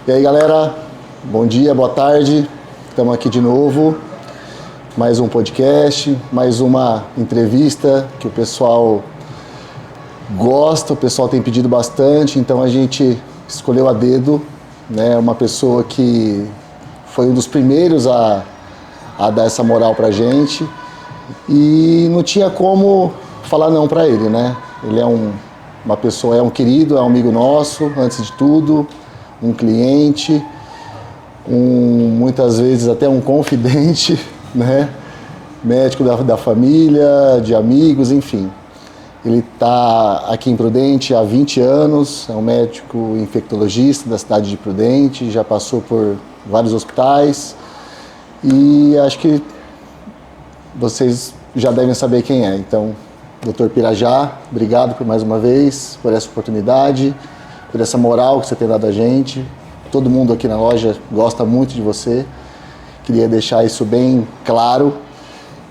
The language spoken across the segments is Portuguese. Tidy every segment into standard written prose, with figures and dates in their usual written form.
E aí, galera, bom dia, boa tarde, estamos aqui de novo, mais um podcast, mais uma entrevista que o pessoal gosta, o pessoal tem pedido bastante, então a gente escolheu a dedo, né, uma pessoa que foi um dos primeiros a dar essa moral pra gente e não tinha como falar não pra ele, né? Ele é uma pessoa, é um querido, é um amigo nosso, antes de tudo, um cliente, muitas vezes até um confidente, né? Médico da família, de amigos, enfim. Ele está aqui em Prudente há 20 anos, é um médico infectologista da cidade de Prudente, já passou por vários hospitais e acho que vocês já devem saber quem é. Então, Dr. Pirajá, obrigado por mais uma vez, por essa oportunidade, por essa moral que você tem dado a gente. Todo mundo aqui na loja gosta muito de você. Queria deixar isso bem claro.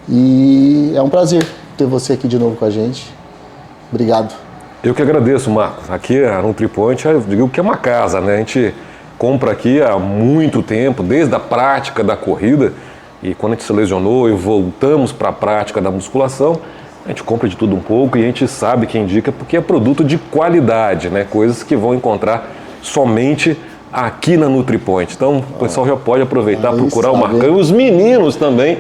E é um prazer ter você aqui de novo com a gente. Obrigado. Eu que agradeço, Marcos. Aqui a NutriPoint, eu digo que é uma casa, né? A gente compra aqui há muito tempo, desde a prática da corrida. E quando a gente se lesionou e voltamos para a prática da musculação, a gente compra de tudo um pouco e a gente sabe que indica porque é produto de qualidade, né? Coisas que vão encontrar somente aqui na NutriPoint. Então, o pessoal já pode aproveitar, procurar o Marcão e os meninos também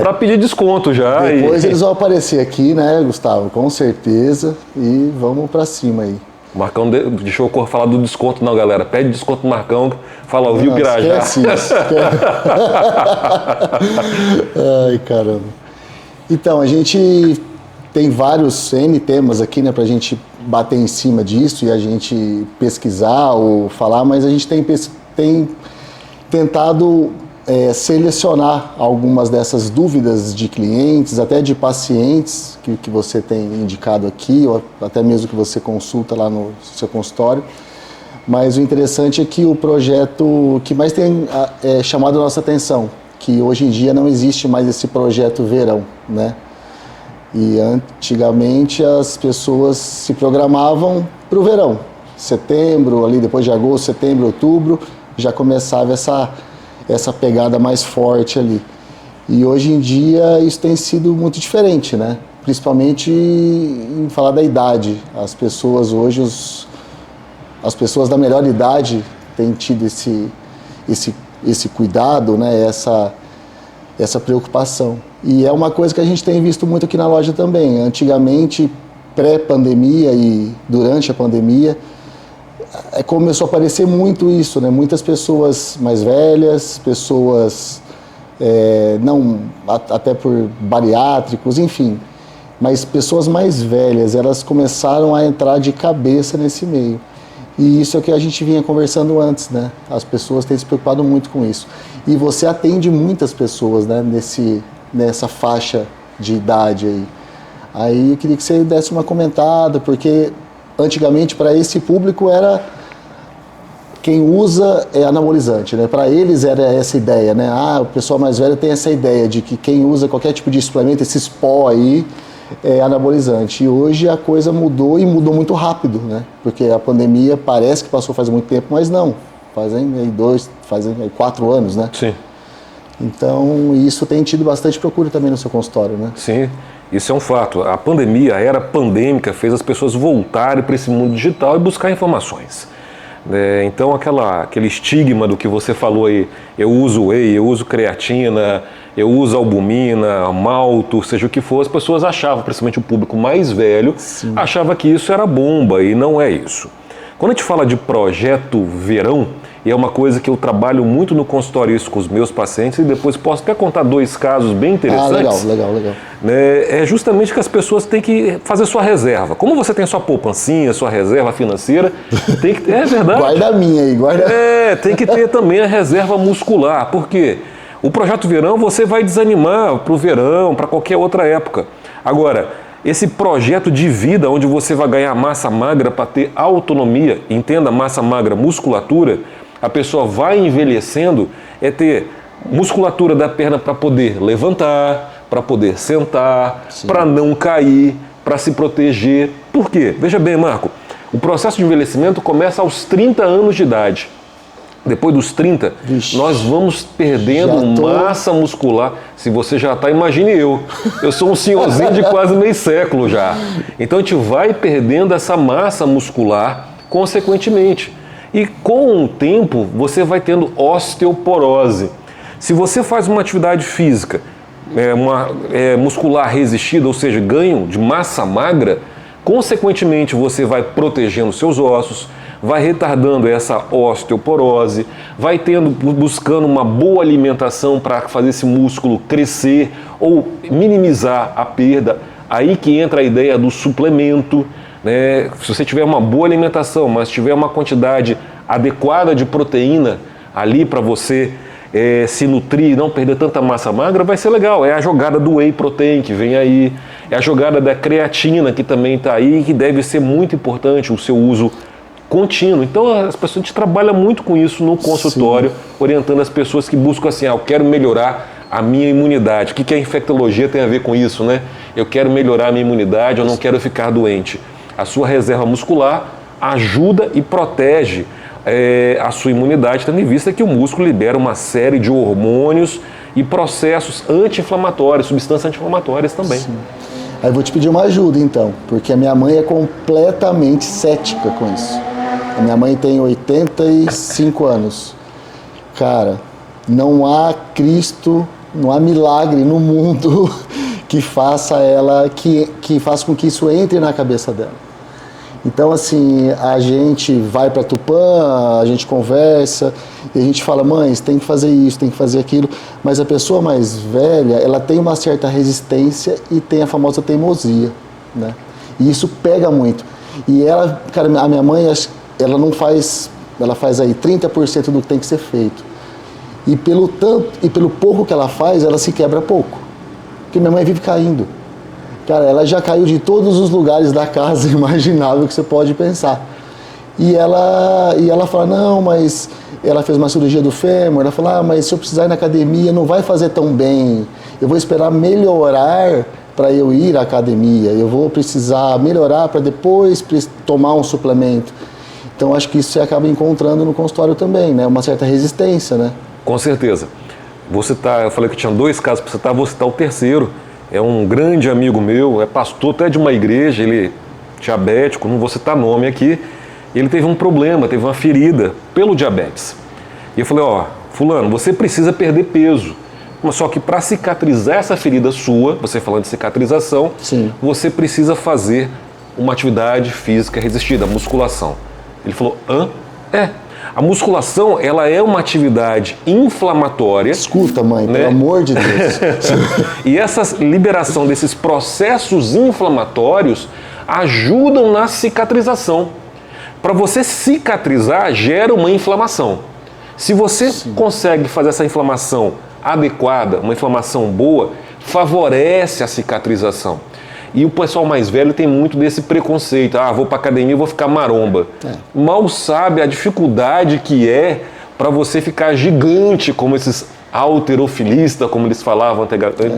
para pedir desconto já. Depois eles vão aparecer aqui, né, Gustavo? Com certeza. E vamos para cima aí. O Marcão deixou eu falar do desconto, não, galera. Pede desconto no Marcão, fala, ouviu o Pirajá. Esquece isso. Ai, caramba. Então, a gente tem vários N temas aqui, né, pra gente bater em cima disso e a gente pesquisar ou falar, mas a gente tem tentado selecionar algumas dessas dúvidas de clientes, até de pacientes que você tem indicado aqui, ou até mesmo que você consulta lá no seu consultório. Mas o interessante é que o projeto que mais tem chamado a nossa atenção, que hoje em dia não existe mais esse projeto verão, né? E antigamente as pessoas se programavam para o verão. Setembro, ali depois de agosto, setembro, outubro, já começava essa pegada mais forte ali. E hoje em dia isso tem sido muito diferente, né? Principalmente em falar da idade. As pessoas hoje, as pessoas da melhor idade têm tido esse cuidado, né? Essa preocupação. E é uma coisa que a gente tem visto muito aqui na loja também. Antigamente, pré-pandemia e durante a pandemia, começou a aparecer muito isso, né? Muitas pessoas mais velhas, pessoas até por bariátricos, enfim. Mas pessoas mais velhas, elas começaram a entrar de cabeça nesse meio. E isso é o que a gente vinha conversando antes, né? As pessoas têm se preocupado muito com isso. E você atende muitas pessoas, né? Nessa faixa de idade aí. Aí eu queria que você desse uma comentada, porque antigamente para esse público era quem usa é anabolizante, né? Para eles era essa ideia, né? O pessoal mais velho tem essa ideia de que quem usa qualquer tipo de suplemento, esses pó aí, é anabolizante. E hoje a coisa mudou e mudou muito rápido, né? Porque a pandemia parece que passou faz muito tempo, mas não. Fazem 4 anos, né? Sim. Então, isso tem tido bastante procura também no seu consultório, né? Sim, isso é um fato. A pandemia, a era pandêmica, fez as pessoas voltarem para esse mundo digital e buscar informações. Então, aquele estigma do que você falou aí, eu uso whey, eu uso creatina, eu uso albumina, malto, seja o que for, as pessoas achavam, principalmente o público mais velho, Sim. achava que isso era bomba e não é isso. Quando a gente fala de projeto verão, e é uma coisa que eu trabalho muito no consultório isso com os meus pacientes, e depois posso até contar 2 casos bem interessantes. Legal. É justamente que as pessoas têm que fazer sua reserva. Como você tem sua poupancinha, sua reserva financeira, tem que ter, é verdade. Guarda a minha aí, guarda. Tem que ter também a reserva muscular, porque o projeto verão você vai desanimar para o verão, para qualquer outra época. Agora, esse projeto de vida onde você vai ganhar massa magra para ter autonomia, entenda massa magra, musculatura, a pessoa vai envelhecendo, é ter musculatura da perna para poder levantar, para poder sentar, para não cair, para se proteger. Por quê? Veja bem, Marco, o processo de envelhecimento começa aos 30 anos de idade. depois dos 30, Vixe, nós vamos perdendo massa muscular. Se você já está, imagine eu. Eu sou um senhorzinho de quase meio século já. Então a gente vai perdendo essa massa muscular consequentemente. E com o tempo você vai tendo osteoporose. Se você faz uma atividade física muscular resistida, ou seja, ganho de massa magra, consequentemente você vai protegendo seus ossos, vai retardando essa osteoporose, vai buscando uma boa alimentação para fazer esse músculo crescer ou minimizar a perda. Aí que entra a ideia do suplemento, né? Se você tiver uma boa alimentação, mas tiver uma quantidade adequada de proteína ali para você se nutrir e não perder tanta massa magra, vai ser legal. É a jogada do whey protein que vem aí, é a jogada da creatina que também está aí, que deve ser muito importante o seu uso contínuo. Então as pessoas, a gente trabalha muito com isso no consultório, orientando as pessoas que buscam assim, eu quero melhorar a minha imunidade. O que a infectologia tem a ver com isso, né? Eu quero melhorar a minha imunidade, eu não quero ficar doente. A sua reserva muscular ajuda e protege a sua imunidade, tendo em vista que o músculo libera uma série de hormônios e processos anti-inflamatórios, substâncias anti-inflamatórias também. Sim. Aí eu vou te pedir uma ajuda então, porque a minha mãe é completamente cética com isso. A minha mãe tem 85 anos. Cara, não há Cristo, não há milagre no mundo que faça que faça com que isso entre na cabeça dela. Então, assim, a gente vai para Tupã, a gente conversa, e a gente fala, mãe, você tem que fazer isso, tem que fazer aquilo, mas a pessoa mais velha, ela tem uma certa resistência e tem a famosa teimosia, né? E isso pega muito. E ela, cara, a minha mãe, ela não faz, ela faz aí 30% do que tem que ser feito. E pelo pouco que ela faz, ela se quebra pouco. Porque minha mãe vive caindo. Cara, ela já caiu de todos os lugares da casa imaginável que você pode pensar. E ela fala, não, mas ela fez uma cirurgia do fêmur, ela fala, mas se eu precisar ir na academia, não vai fazer tão bem. Eu vou esperar melhorar para eu ir à academia. Eu vou precisar melhorar para depois tomar um suplemento. Então, acho que isso você acaba encontrando no consultório também, né? Uma certa resistência, né? Com certeza. Eu falei que tinha 2 casos para citar, vou citar o terceiro. É um grande amigo meu, é pastor até de uma igreja, ele é diabético, não vou citar nome aqui. Ele teve um problema, teve uma ferida pelo diabetes. E eu falei, fulano, você precisa perder peso. Mas só que para cicatrizar essa ferida sua, você falando de cicatrização, sim, você precisa fazer uma atividade física resistida, musculação. Ele falou, a musculação, ela é uma atividade inflamatória. Escuta, mãe, né? Pelo amor de Deus. E essa liberação desses processos inflamatórios ajudam na cicatrização. Para você cicatrizar, gera uma inflamação. Se você consegue fazer essa inflamação adequada, uma inflamação boa, favorece a cicatrização. E o pessoal mais velho tem muito desse preconceito. Vou para academia e vou ficar maromba. Mal sabe a dificuldade que é para você ficar gigante, como esses halterofilistas, como eles falavam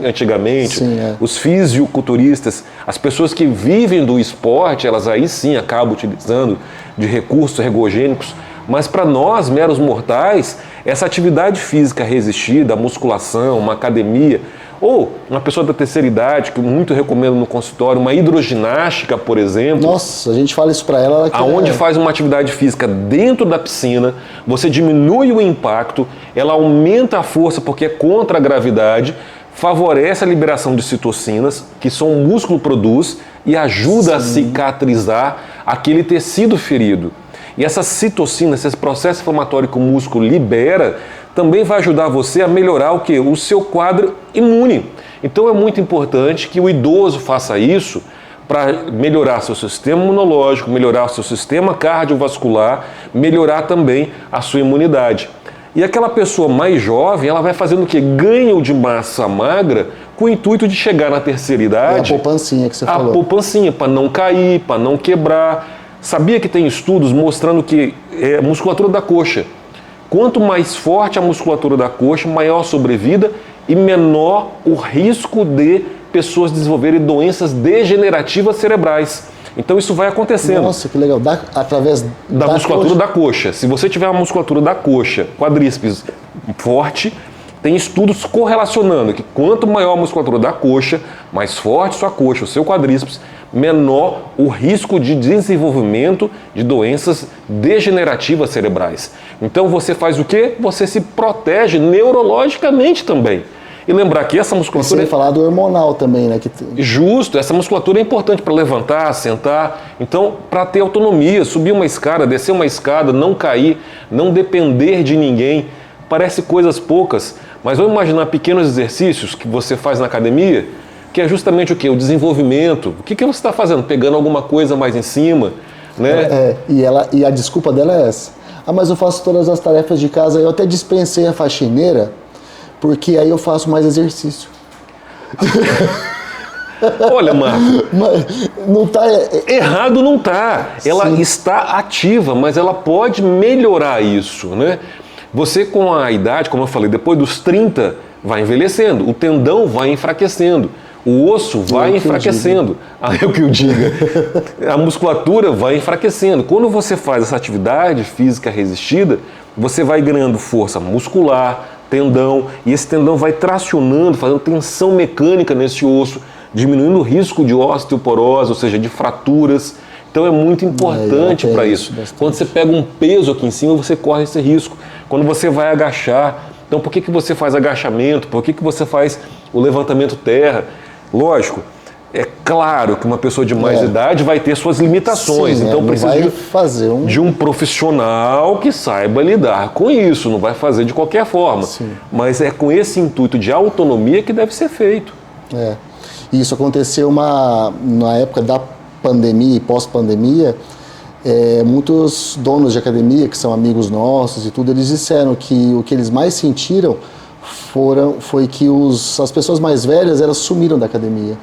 antigamente, Sim, os fisiculturistas, as pessoas que vivem do esporte, elas aí sim acabam utilizando de recursos ergogênicos. Mas para nós, meros mortais, essa atividade física resistida, a musculação, uma academia, ou uma pessoa da terceira idade, que eu muito recomendo no consultório, uma hidroginástica, por exemplo. Nossa, a gente fala isso para ela. Aonde faz uma atividade física dentro da piscina, você diminui o impacto, ela aumenta a força porque é contra a gravidade, favorece a liberação de citocinas, que só o músculo produz, e ajuda a cicatrizar aquele tecido ferido. E essas citocinas, esse processo inflamatório que o músculo libera, também vai ajudar você a melhorar o quê? O seu quadro imune. Então é muito importante que o idoso faça isso para melhorar seu sistema imunológico, melhorar o seu sistema cardiovascular, melhorar também a sua imunidade. E aquela pessoa mais jovem, ela vai fazendo o quê? Ganho de massa magra com o intuito de chegar na terceira idade. É a poupancinha que você falou. A poupancinha, para não cair, para não quebrar. Sabia que tem estudos mostrando que a musculatura da coxa, quanto mais forte a musculatura da coxa, maior a sobrevida e menor o risco de pessoas desenvolverem doenças degenerativas cerebrais. Então isso vai acontecendo. Nossa, que legal. Através da musculatura da coxa. Se você tiver uma musculatura da coxa, quadríceps forte, tem estudos correlacionando que quanto maior a musculatura da coxa, mais forte sua coxa, o seu quadríceps, menor o risco de desenvolvimento de doenças degenerativas cerebrais. Então você faz o quê? Você se protege neurologicamente também. E lembrar que essa musculatura... Você falar do hormonal também, né? Justo, essa musculatura é importante para levantar, sentar, então para ter autonomia, subir uma escada, descer uma escada, não cair, não depender de ninguém. Parece coisas poucas, mas vamos imaginar pequenos exercícios que você faz na academia, que é justamente o quê? O desenvolvimento. O que você está fazendo? Pegando alguma coisa mais em cima, né? E a desculpa dela é essa. Ah, mas eu faço todas as tarefas de casa, eu até dispensei a faxineira, porque aí eu faço mais exercício. Olha, Marco, mas não tá... errado não tá. Ela Sim. está ativa, mas ela pode melhorar isso, né? Você com a idade, como eu falei, depois dos 30, vai envelhecendo, o tendão vai enfraquecendo, o osso vai enfraquecendo. É o que eu diga. A musculatura vai enfraquecendo. Quando você faz essa atividade física resistida, você vai ganhando força muscular, tendão, e esse tendão vai tracionando, fazendo tensão mecânica nesse osso, diminuindo o risco de osteoporose, ou seja, de fraturas. Então é muito importante para isso. Quando você pega um peso aqui em cima, você corre esse risco. Quando você vai agachar, então por que você faz agachamento? Por que você faz o levantamento terra? Lógico, é claro que uma pessoa de mais idade vai ter suas limitações, Sim, então precisa de um profissional que saiba lidar com isso, não vai fazer de qualquer forma. Sim. Mas é com esse intuito de autonomia que deve ser feito. Isso aconteceu na época da pandemia e pós-pandemia, muitos donos de academia, que são amigos nossos e tudo, eles disseram que o que eles mais sentiram foi que as pessoas mais velhas, elas sumiram da academia.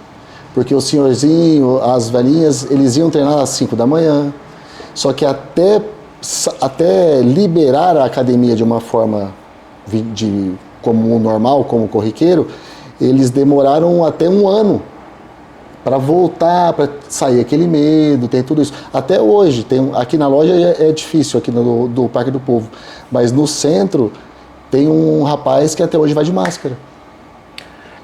Porque o senhorzinho, as velhinhas, eles iam treinar às 5 da manhã. Só que até liberar a academia de uma forma como normal, como corriqueiro, eles demoraram até um ano para voltar, para sair aquele medo, tem tudo isso. Até hoje, aqui na loja é difícil, aqui do Parque do Povo. Mas no centro, tem um rapaz que até hoje vai de máscara.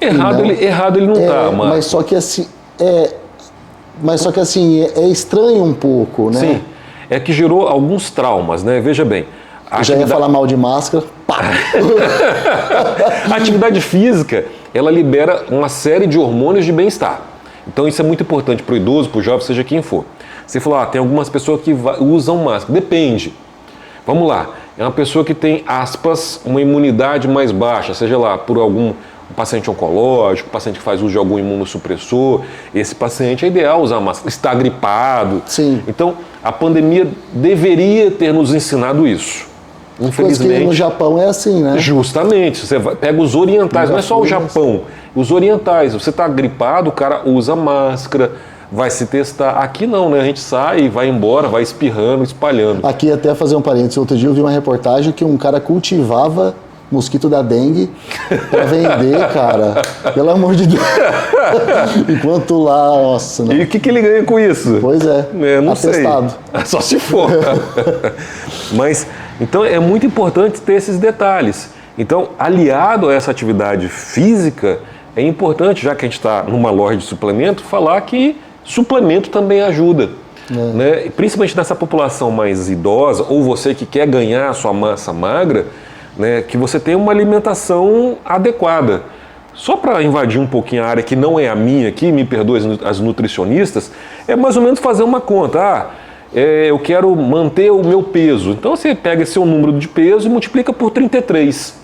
Errado ele não tá, Marco. Mas só que assim, é estranho um pouco, né? Sim, é que gerou alguns traumas, né? Veja bem. Já ia falar mal de máscara, pá! A atividade física, ela libera uma série de hormônios de bem-estar. Então isso é muito importante para o idoso, para o jovem, seja quem for. Você falou, tem algumas pessoas que usam máscara. Depende. Vamos lá. É uma pessoa que tem, aspas, uma imunidade mais baixa, seja lá por algum paciente oncológico, paciente que faz uso de algum imunossupressor. Esse paciente é ideal usar máscara. Está gripado. Sim. Então, a pandemia deveria ter nos ensinado isso. Infelizmente. Coisa que no Japão é assim, né? Justamente. Você pega os orientais, não é só o Japão. Os orientais. Você está gripado, o cara usa máscara, vai se testar. Aqui não, né? A gente sai, vai embora, vai espirrando, espalhando. Aqui, até fazer um parênteses, outro dia eu vi uma reportagem que um cara cultivava mosquito da dengue para vender, cara. Pelo amor de Deus. Enquanto lá, nossa. Não. E o que ele ganha com isso? Pois é. Não atestado. Sei. Só se for. Mas, então é muito importante ter esses detalhes. Então, aliado a essa atividade física, é importante, já que a gente está numa loja de suplemento, falar que suplemento também ajuda. Né? Principalmente nessa população mais idosa, ou você que quer ganhar a sua massa magra, né, que você tenha uma alimentação adequada. Só para invadir um pouquinho a área que não é a minha aqui, me perdoem as nutricionistas, é mais ou menos fazer uma conta. Eu quero manter o meu peso. Então você pega esse seu número de peso e multiplica por 33.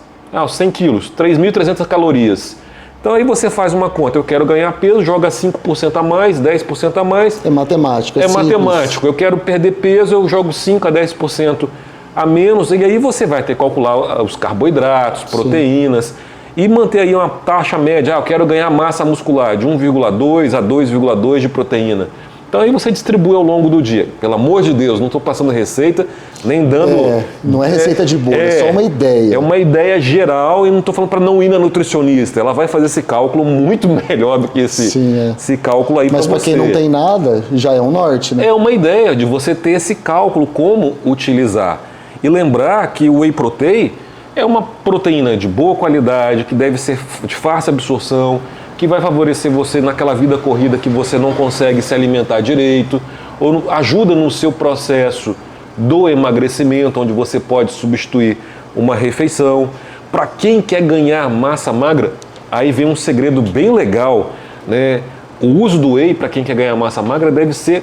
100 quilos, 3.300 calorias. Então aí você faz uma conta, eu quero ganhar peso, joga 5% a mais, 10% a mais. É matemática. É matemático. Eu quero perder peso, eu jogo 5 a 10% a menos, e aí você vai ter que calcular os carboidratos, proteínas, sim, e manter aí uma taxa média. Eu quero ganhar massa muscular de 1,2 a 2,2 de proteína. Então aí você distribui ao longo do dia. Pelo amor de Deus, não estou passando receita, nem dando... não é receita de bolo, é só uma ideia. É uma ideia geral e não estou falando para não ir na nutricionista. Ela vai fazer esse cálculo muito melhor do que esse cálculo aí. Mas para quem não tem nada, já é um norte, né? É uma ideia de você ter esse cálculo, como utilizar. E lembrar que o Whey Protein é uma proteína de boa qualidade, que deve ser de fácil absorção, que vai favorecer você naquela vida corrida que você não consegue se alimentar direito, ou ajuda no seu processo do emagrecimento, onde você pode substituir uma refeição. Para quem quer ganhar massa magra, aí vem um segredo bem legal, né? O uso do whey para quem quer ganhar massa magra deve ser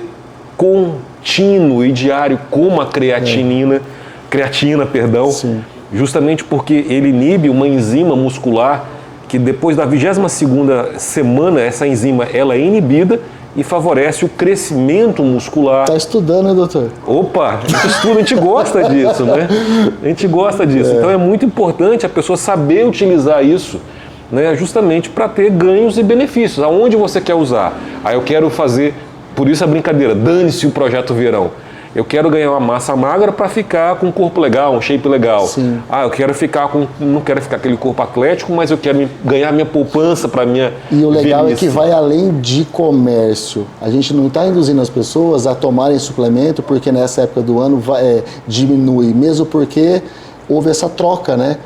contínuo e diário, como a creatina, Sim. justamente porque ele inibe uma enzima muscular que depois da 22ª semana, essa enzima ela é inibida e favorece o crescimento muscular. Tá estudando, né, doutor? Opa, a gente estuda, a gente gosta disso, né? A gente gosta disso. Então é muito importante a pessoa saber utilizar isso, né? Justamente para ter ganhos e benefícios. Aonde você quer usar? Eu quero fazer, por isso a brincadeira, dane-se o projeto verão. Eu quero ganhar uma massa magra para ficar com um corpo legal, um shape legal. Sim. Eu quero ficar não quero ficar aquele corpo atlético, mas eu quero ganhar minha poupança para minha E o legal velhice. é que vai além de comércio. A gente não está induzindo as pessoas a tomarem suplemento porque nessa época do ano diminui, mesmo porque houve essa troca, né,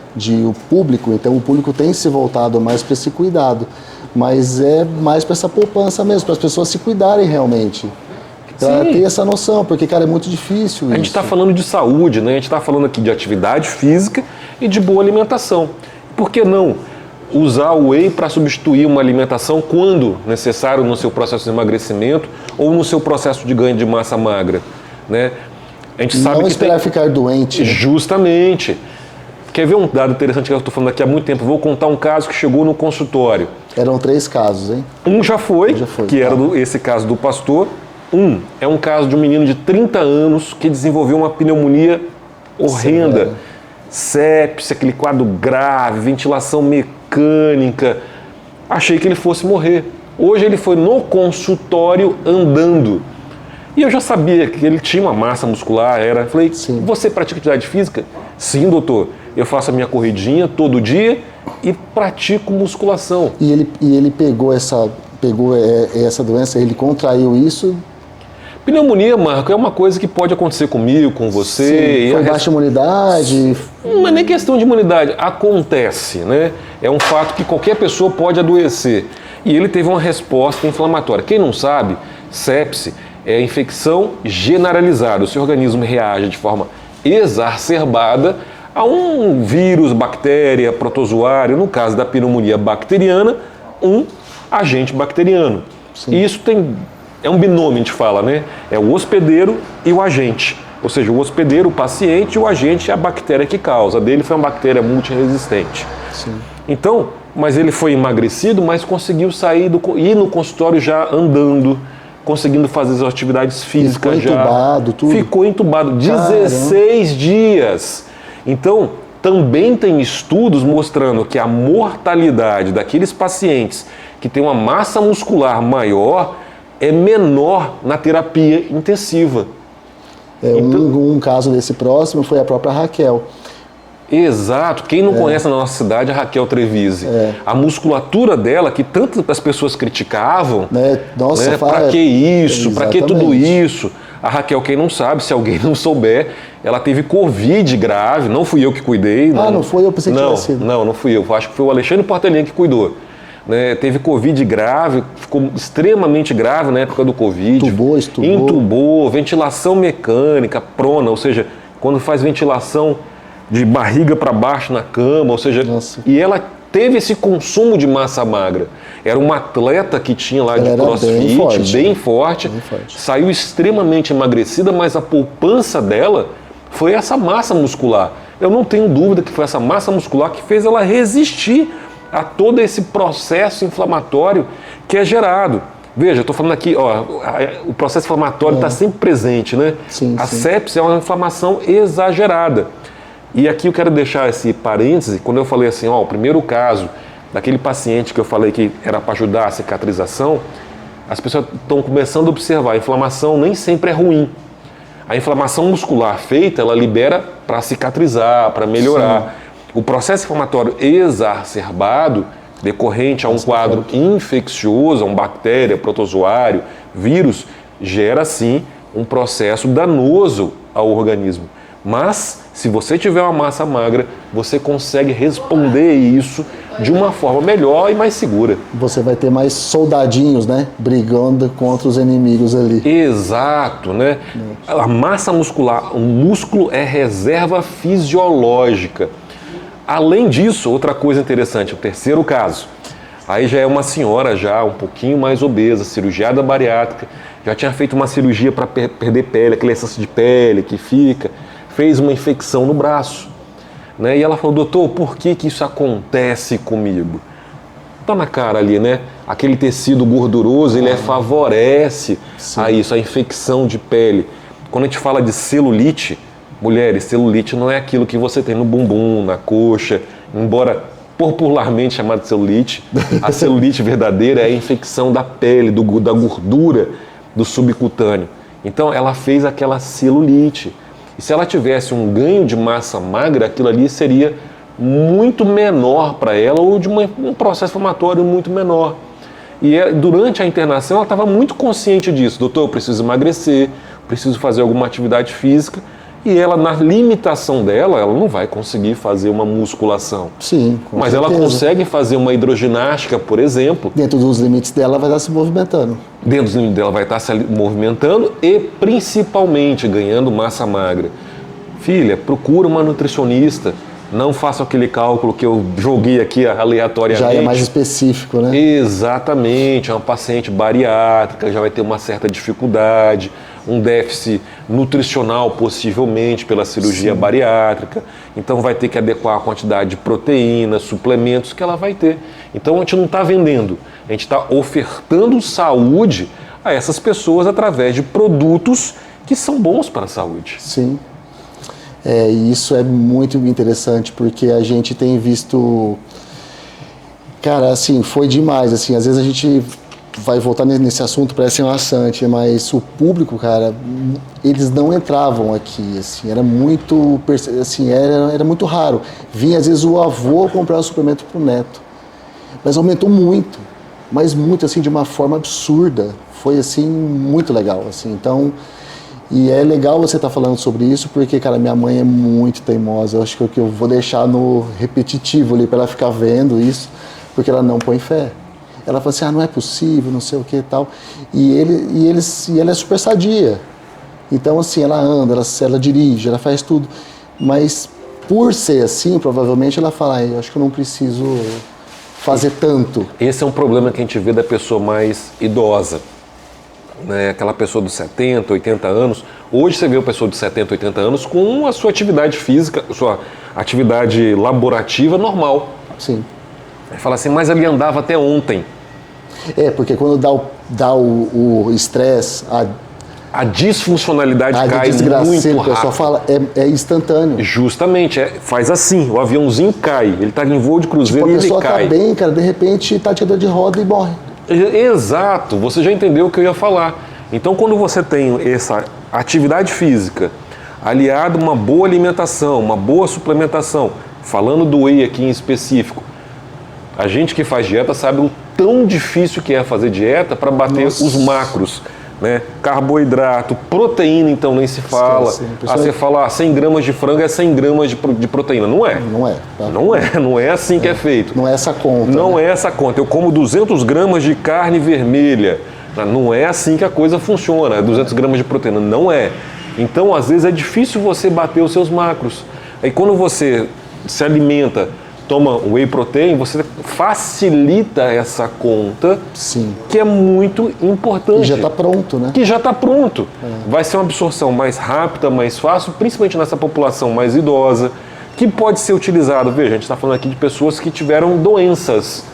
o público. Então o público tem se voltado mais para esse cuidado, mas é mais para essa poupança mesmo, para as pessoas se cuidarem realmente. Para ter essa noção, porque, cara, é muito difícil isso. A gente está falando de saúde, né? A gente está falando aqui de atividade física e de boa alimentação. Por que não usar o whey para substituir uma alimentação quando necessário no seu processo de emagrecimento ou no seu processo de ganho de massa magra, né? A gente sabe não que esperar ficar doente. Justamente. Quer ver um dado interessante que eu estou falando aqui há muito tempo? Vou contar um caso que chegou no consultório. Eram 3 casos, hein? Um já foi, que era esse caso do pastor. É um caso de um menino de 30 anos que desenvolveu uma pneumonia horrenda, sepse, aquele quadro grave, ventilação mecânica. Achei que ele fosse morrer. Hoje ele foi no consultório andando. E eu já sabia que ele tinha uma massa muscular, Falei, você pratica atividade física? Sim, doutor. Eu faço a minha corridinha todo dia e pratico musculação. E ele pegou essa doença, ele contraiu isso. Pneumonia, Marco, é uma coisa que pode acontecer comigo, com você. Sim, foi baixa imunidade. Não é nem questão de imunidade, acontece, né? É um fato que qualquer pessoa pode adoecer. E ele teve uma resposta inflamatória. Quem não sabe, sepse é infecção generalizada. O seu organismo reage de forma exacerbada a um vírus, bactéria, protozoário, no caso da pneumonia bacteriana, um agente bacteriano. Sim. E isso é um binômio, a gente fala, né? É o hospedeiro e o agente. Ou seja, o hospedeiro, o paciente, e o agente é a bactéria que causa. A dele foi uma bactéria multiresistente. Sim. Então, mas ele foi emagrecido, mas conseguiu ir no consultório já andando, conseguindo fazer as atividades físicas já. Ficou entubado, tudo? Ficou entubado. 16 dias. Então, também tem estudos mostrando que a mortalidade daqueles pacientes que têm uma massa muscular maior é menor na terapia intensiva. Um caso desse próximo foi a própria Raquel. Exato. Quem não conhece na nossa cidade é a Raquel Trevise. A musculatura dela, que tantas pessoas criticavam, Nossa, para que isso, para que tudo isso? A Raquel, quem não sabe, se alguém não souber, ela teve Covid grave, não fui eu que cuidei. Não foi eu, pensei que tinha sido. Não fui eu, acho que foi o Alexandre Portelinha que cuidou. Teve Covid grave, ficou extremamente grave na época do Covid. Entubou, ventilação mecânica, prona, ou seja, quando faz ventilação de barriga para baixo na cama, ou seja, e ela teve esse consumo de massa magra. Era uma atleta que tinha lá de crossfit, bem forte, saiu extremamente emagrecida, mas a poupança dela foi essa massa muscular. Eu não tenho dúvida que foi essa massa muscular que fez ela resistir a todo esse processo inflamatório que é gerado. Veja, eu estou falando aqui, o processo inflamatório está sempre presente, né? A sepse é uma inflamação exagerada. E aqui eu quero deixar esse parêntese, quando eu falei assim, o primeiro caso daquele paciente que eu falei que era para ajudar a cicatrização, as pessoas estão começando a observar, a inflamação nem sempre é ruim. A inflamação muscular feita, ela libera para cicatrizar, para melhorar. Sim. O processo inflamatório exacerbado, decorrente a um quadro infeccioso, a uma bactéria, protozoário, vírus, gera sim um processo danoso ao organismo. Mas, se você tiver uma massa magra, você consegue responder isso de uma forma melhor e mais segura. Você vai ter mais soldadinhos, né? Brigando contra os inimigos ali. Exato, né? A massa muscular, o músculo é reserva fisiológica. Além disso, outra coisa interessante, o terceiro caso. Aí já é uma senhora já um pouquinho mais obesa, cirurgiada bariátrica, já tinha feito uma cirurgia para perder pele, aquele excesso de pele que fica, fez uma infecção no braço, né? E ela falou, doutor, por que isso acontece comigo? Tá na cara ali, né? Aquele tecido gorduroso, ele favorece a isso, a infecção de pele. Quando a gente fala de celulite, mulheres, celulite não é aquilo que você tem no bumbum, na coxa, embora popularmente chamado celulite, a celulite verdadeira é a infecção da pele, da gordura do subcutâneo. Então ela fez aquela celulite. E se ela tivesse um ganho de massa magra, aquilo ali seria muito menor para ela ou de um processo inflamatório muito menor. E durante a internação ela estava muito consciente disso. Doutor, eu preciso emagrecer, preciso fazer alguma atividade física. E ela, na limitação dela, ela não vai conseguir fazer uma musculação. Sim, com certeza. Ela consegue fazer uma hidroginástica, por exemplo. Dentro dos limites dela vai estar se movimentando. Dentro dos limites dela vai estar se movimentando e principalmente ganhando massa magra. Filha, procura uma nutricionista. Não faça aquele cálculo que eu joguei aqui aleatoriamente. Já é mais específico, né? Exatamente. É uma paciente bariátrica, já vai ter uma certa dificuldade, um déficit nutricional possivelmente pela cirurgia bariátrica. Então vai ter que adequar a quantidade de proteína, suplementos que ela vai ter. Então a gente não está vendendo, a gente está ofertando saúde a essas pessoas através de produtos que são bons para a saúde. Sim. E isso é muito interessante porque a gente tem visto, cara, assim, foi demais, assim, às vezes a gente vai voltar nesse assunto, parece maçante, mas o público, cara, eles não entravam aqui, assim, era muito, assim, era muito raro. Vinha às vezes o avô comprar o suplemento pro neto, mas aumentou muito, mas muito, assim, de uma forma absurda, foi, assim, muito legal, assim, então... E é legal você estar falando sobre isso, porque, cara, minha mãe é muito teimosa. Eu acho que eu vou deixar no repetitivo ali para ela ficar vendo isso, porque ela não põe fé. Ela fala assim, não é possível, não sei o que e tal. E ela é super sadia. Então, assim, ela anda, ela dirige, ela faz tudo. Mas, por ser assim, provavelmente ela fala, eu acho que eu não preciso fazer tanto. Esse é um problema que a gente vê da pessoa mais idosa. Né, aquela pessoa dos 70, 80 anos. Hoje você vê uma pessoa de 70, 80 anos com a sua atividade física, sua atividade laborativa normal. Sim. Fala assim, mas ele andava até ontem. Porque quando dá o estresse, a disfuncionalidade cai muito rápido. O pessoal fala, é instantâneo. Justamente, faz assim, o aviãozinho cai, ele está em voo de cruzeiro e ele cai. A pessoa está bem, cara, de repente está de cadeira de roda e morre. Exato, você já entendeu o que eu ia falar. Então, quando você tem essa atividade física aliada a uma boa alimentação, uma boa suplementação, falando do whey aqui em específico, a gente que faz dieta sabe o tão difícil que é fazer dieta para bater os macros. Né? Carboidrato, proteína, então nem se fala. Você fala 100 gramas de frango é 100 gramas de proteína. Não é. Não é. Tá? Não é assim que é feito. Não é essa conta. Não é essa conta. Eu como 200 gramas de carne vermelha. Não é assim que a coisa funciona. É 200 gramas de proteína. Não é. Então, às vezes, é difícil você bater os seus macros. Aí, quando você se alimenta, toma whey protein, você facilita essa conta. Sim. Que é muito importante. Que já está pronto, né? Que já está pronto. Vai ser uma absorção mais rápida, mais fácil, principalmente nessa população mais idosa, que pode ser utilizado. Veja, a gente está falando aqui de pessoas que tiveram doenças,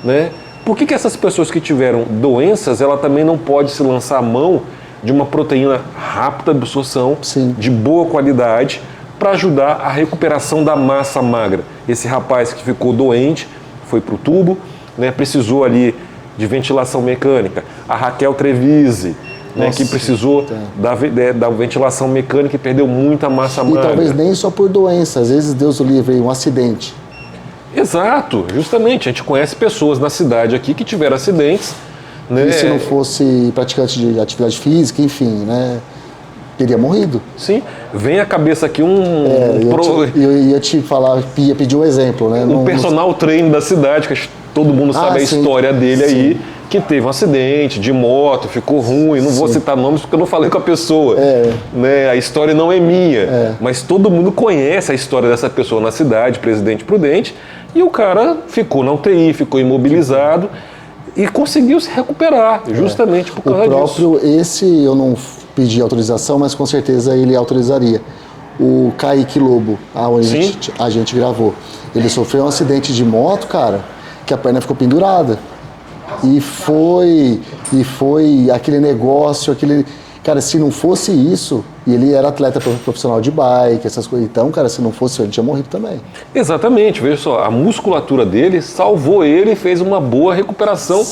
né? Por que essas pessoas que tiveram doenças, ela também não pode se lançar a mão de uma proteína rápida de absorção, Sim. de boa qualidade, para ajudar a recuperação da massa magra? Esse rapaz que ficou doente, foi para o tubo, né, precisou ali de ventilação mecânica. A Raquel Trevise, né, que precisou da ventilação mecânica e perdeu muita massa magra. E talvez nem só por doença, às vezes Deus o livre, um acidente. Exato, justamente. A gente conhece pessoas na cidade aqui que tiveram acidentes. Né? E se não fosse praticante de atividade física, enfim, né? Teria morrido. Sim, vem à cabeça aqui eu ia te falar, ia pedir um exemplo, né? Um personal trainer da cidade, que todo mundo sabe a história dele aí, que teve um acidente de moto, ficou ruim, não vou citar nomes porque eu não falei com a pessoa. Né? A história não é minha, mas todo mundo conhece a história dessa pessoa na cidade, Presidente Prudente, e o cara ficou na UTI, ficou imobilizado e conseguiu se recuperar, justamente por causa disso. Esse eu não pedi autorização, mas com certeza ele autorizaria. O Kaique Lobo, onde a gente gravou, ele sofreu um acidente de moto, cara, que a perna ficou pendurada. E foi aquele negócio, cara, se não fosse isso, e ele era atleta profissional de bike, essas coisas, então, cara, se não fosse, ele tinha morrido também. Exatamente, veja só, a musculatura dele salvou ele e fez uma boa recuperação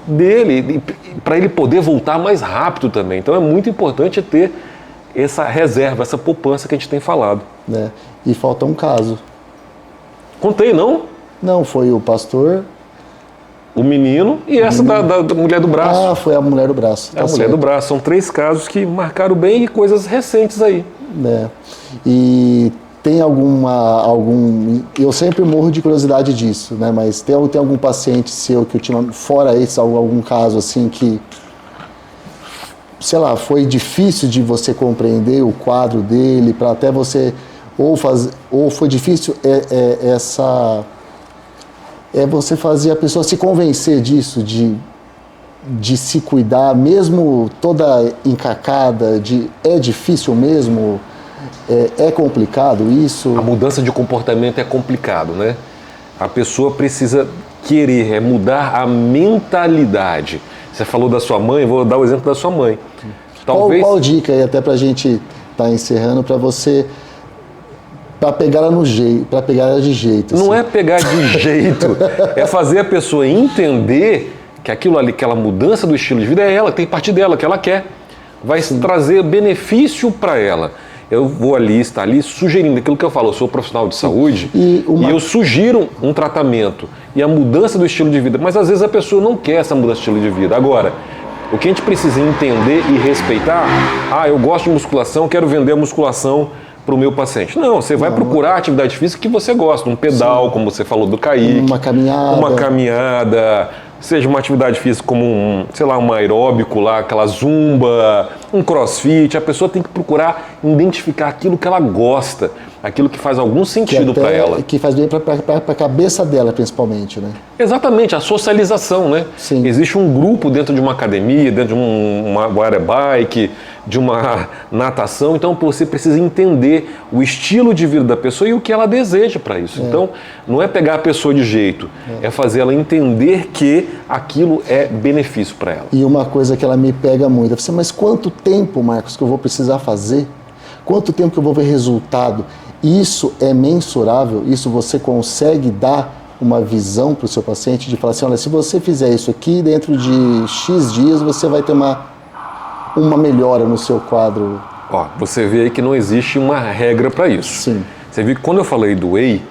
dele, para ele poder voltar mais rápido também. Então é muito importante ter essa reserva, essa poupança que a gente tem falado. Né? E falta um caso. Contei, não? Não, foi o pastor... O menino e essa da mulher do braço. Ah, foi a mulher do braço. É a mulher do braço. São 3 casos que marcaram bem e coisas recentes aí. Né? E tem eu sempre morro de curiosidade disso, né? Mas tem algum paciente seu que fora esse, algum caso assim que, sei lá, foi difícil de você compreender o quadro dele, para até você, ou foi difícil você fazer a pessoa se convencer disso, de se cuidar, mesmo toda encacada, é difícil mesmo, é complicado isso? A mudança de comportamento é complicado, né? A pessoa precisa querer, mudar a mentalidade. Você falou da sua mãe, vou dar o exemplo da sua mãe. Talvez... Qual dica aí, até pra gente estar encerrando, para você... Para pegar ela de jeito. Não é pegar de jeito, é fazer a pessoa entender que aquilo ali, aquela mudança do estilo de vida é ela, tem parte dela, que ela quer. Vai trazer benefício para ela. Eu vou estar ali sugerindo aquilo que eu falo, eu sou profissional de saúde e eu sugiro um tratamento e a mudança do estilo de vida, mas às vezes a pessoa não quer essa mudança de estilo de vida. Agora, o que a gente precisa entender e respeitar, eu gosto de musculação, quero vender a musculação para o meu paciente. Não, você vai procurar a atividade física que você gosta, um pedal, como você falou do Kaique. Uma caminhada, seja uma atividade física como um aeróbico lá, aquela zumba, um crossfit. A pessoa tem que procurar identificar aquilo que ela gosta, aquilo que faz algum sentido para ela. Que faz bem para a cabeça dela, principalmente, né? Exatamente, a socialização, né? Sim. Existe um grupo dentro de uma academia, dentro de uma bike, de uma natação, então você precisa entender o estilo de vida da pessoa e o que ela deseja para isso. Então, não é pegar a pessoa de jeito, é fazer ela entender que aquilo é benefício para ela. E uma coisa que ela me pega muito, eu falei, mas quanto tempo, Marcos, que eu vou precisar fazer? Quanto tempo que eu vou ver resultado? Isso é mensurável? Isso você consegue dar uma visão para o seu paciente de falar assim, olha, se você fizer isso aqui, dentro de X dias você vai ter uma melhora no seu quadro? Você vê aí que não existe uma regra para isso. Sim. Você viu que quando eu falei do whey,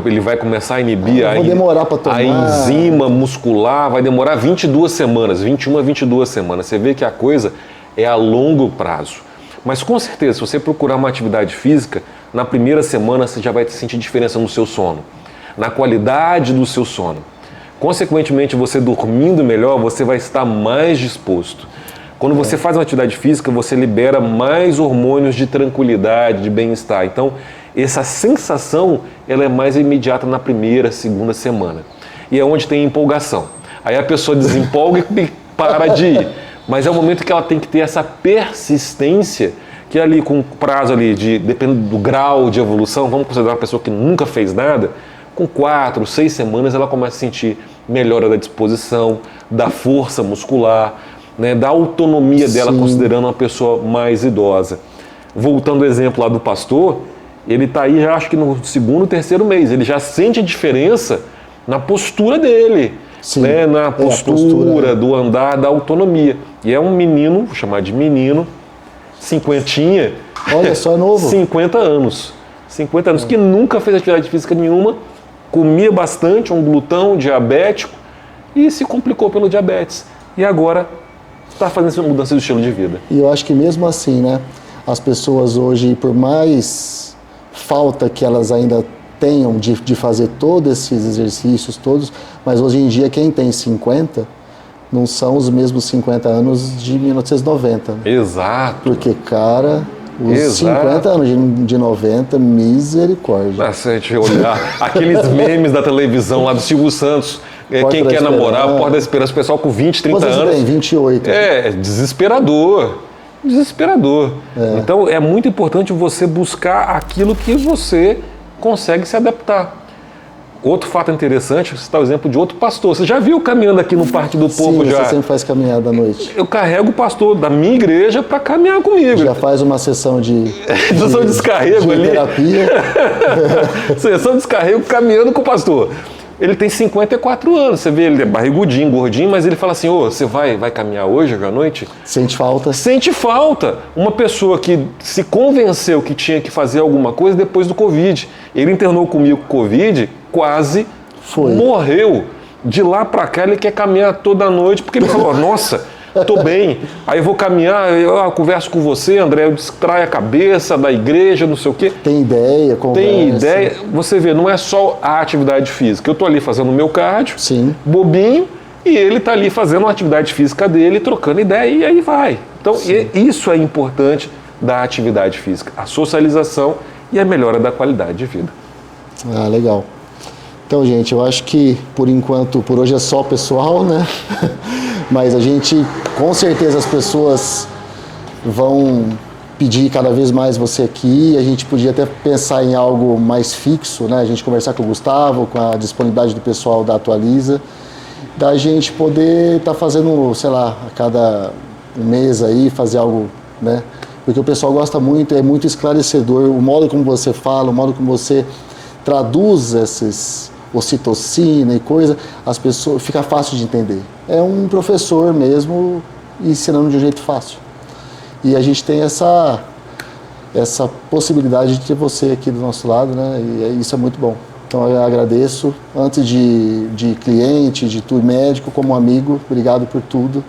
ele vai começar a inibir a enzima muscular, vai demorar 22 semanas, 21 a 22 semanas. Você vê que a coisa é a longo prazo. Mas com certeza, se você procurar uma atividade física, na primeira semana você já vai sentir diferença no seu sono, na qualidade do seu sono. Consequentemente, você dormindo melhor, você vai estar mais disposto. Quando você faz uma atividade física, você libera mais hormônios de tranquilidade, de bem-estar. Então, essa sensação ela é mais imediata na primeira, segunda semana. E é onde tem empolgação. Aí a pessoa desempolga e para de ir. Mas é o momento que ela tem que ter essa persistência, que ali com prazo ali dependendo do grau de evolução, vamos considerar uma pessoa que nunca fez nada, com 4, 6 semanas ela começa a sentir melhora da disposição, da força muscular, né, da autonomia dela, considerando uma pessoa mais idosa. Voltando ao exemplo lá do pastor, ele está aí já acho que no 2º, 3º mês, ele já sente a diferença na postura dele. Sim. né, na a postura, do andar, da autonomia. E é um menino, vou chamar de menino, cinquentinha. Olha só, é novo. 50 anos. 50 anos, que nunca fez atividade física nenhuma, comia bastante, um glutão, diabético, e se complicou pelo diabetes. E agora está fazendo essa mudança de estilo de vida. E eu acho que mesmo assim, né, as pessoas hoje, por mais falta que elas ainda tenham de fazer todos esses exercícios todos, mas hoje em dia quem tem 50 não são os mesmos 50 anos de 1990. Né? Exato. Porque, cara, os Exato. 50 anos de 90, misericórdia. Se a gente olhar aqueles memes da televisão lá do Silvio Santos, quem quer namorar, Porta da Esperança, o pessoal com 20, 30 Quantos anos. tem? 28. É desesperador. Desesperador. Então é muito importante você buscar aquilo que você consegue se adaptar. Outro fato interessante, você está o exemplo de outro pastor. Você já viu caminhando aqui no Parque do Povo? Sim, já? você sempre faz caminhada à noite. Eu carrego o pastor da minha igreja para caminhar comigo. Já faz uma sessão de descarrego ali. terapia. Sessão de descarrego caminhando com o pastor. Ele tem 54 anos, você vê, ele é barrigudinho, gordinho, mas ele fala assim, você vai caminhar hoje à noite? Sente falta. Sente falta. Uma pessoa que se convenceu que tinha que fazer alguma coisa depois do Covid. Ele internou comigo com Covid, quase morreu. De lá pra cá ele quer caminhar toda noite, porque ele falou, nossa, tô bem, aí eu vou caminhar, eu converso com você, André, eu distraio a cabeça da igreja, não sei o quê. Tem ideia, conversa. Tem ideia. Você vê, não é só a atividade física. Eu tô ali fazendo o meu cardio, Sim. bobinho, e ele tá ali fazendo a atividade física dele, trocando ideia, e aí vai. Então, isso é importante da atividade física, a socialização e a melhora da qualidade de vida. Ah, legal. Então, gente, eu acho que por enquanto, por hoje é só pessoal, né? Mas a gente, com certeza as pessoas vão pedir cada vez mais você aqui. A gente podia até pensar em algo mais fixo, né? A gente conversar com o Gustavo, com a disponibilidade do pessoal da Atualiza, da gente poder estar fazendo, sei lá, a cada um mês aí, fazer algo, né? Porque o pessoal gosta muito, é muito esclarecedor, o modo como você fala, o modo como você traduz esses ocitocina e coisa, as pessoas, fica fácil de entender. É um professor mesmo ensinando de um jeito fácil. E a gente tem essa possibilidade de ter você aqui do nosso lado, né? E isso é muito bom. Então eu agradeço, antes de cliente, de tudo, médico, como amigo, obrigado por tudo.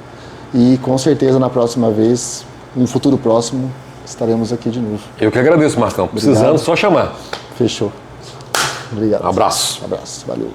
E com certeza na próxima vez, um futuro próximo, estaremos aqui de novo. Eu que agradeço, Marcão. Precisando, só chamar. Fechou. Obrigado. Um abraço. Um abraço. Valeu.